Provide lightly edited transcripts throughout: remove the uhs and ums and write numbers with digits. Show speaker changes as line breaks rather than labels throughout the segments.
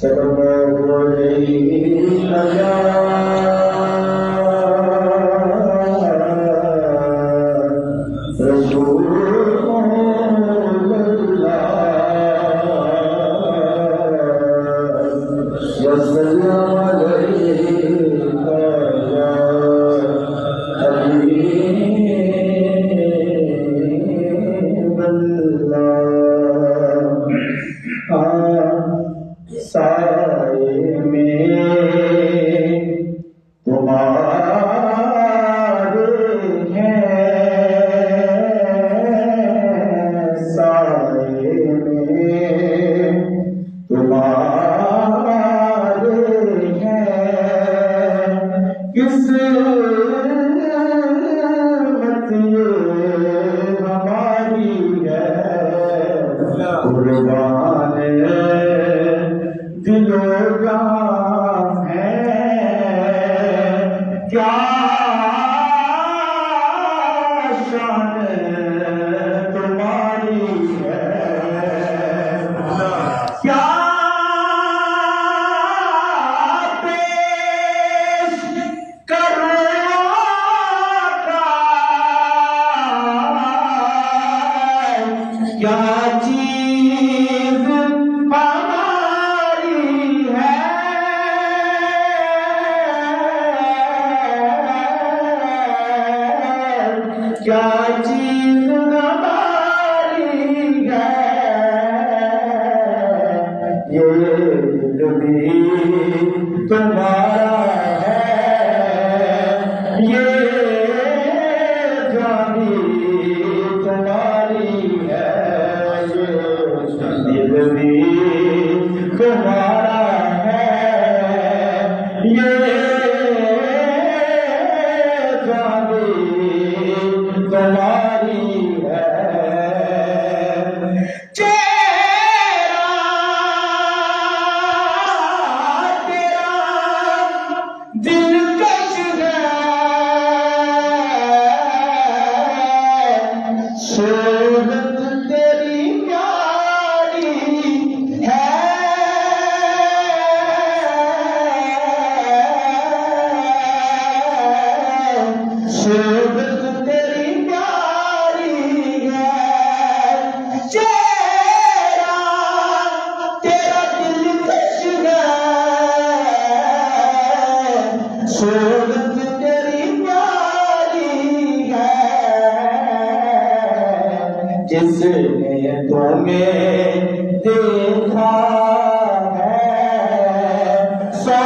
सल्लल्लाहु अलैहि साए में तुम्हारे हैं, साए में तुम्हारे हैं, किस्मत ये हमारी है, कुर्बान दिलो जान है, क्या शान तुम्हारी है, क्या पेश करो क्या चीज क्या चीज हमारी है, ये दिल भी तुम्हारा है, ये जान भी तुम्हारी है, ये दिल भी तुम्हारा है, ये तुम्हारी है। चेहरा तेरा दिलकश है, सूरत तेरी प्यारी है, सूरत सूरत तेरी प्यारी है, जिसने तुम्हें देखा है, सौ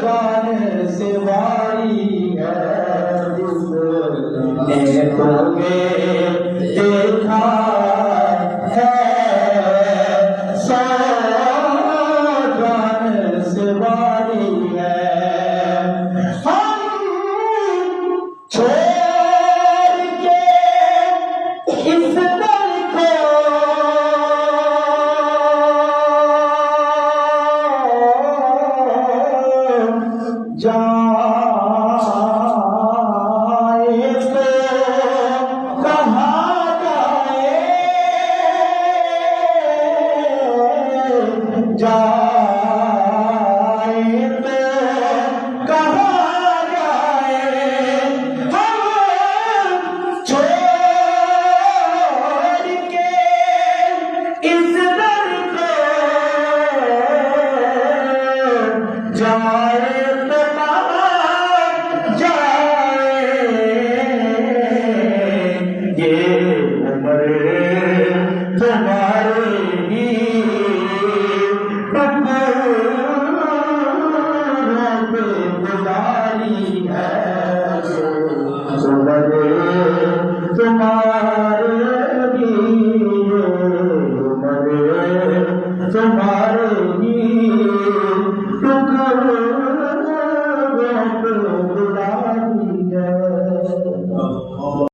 जान से वारी है, जिसने तुम्हें देखा है, सौ जान से वारी है। जाए तो कहाँ जाए, जाए तो कहाँ जाए, हम छोड़ के इस दर को जाए तुम्हारे ही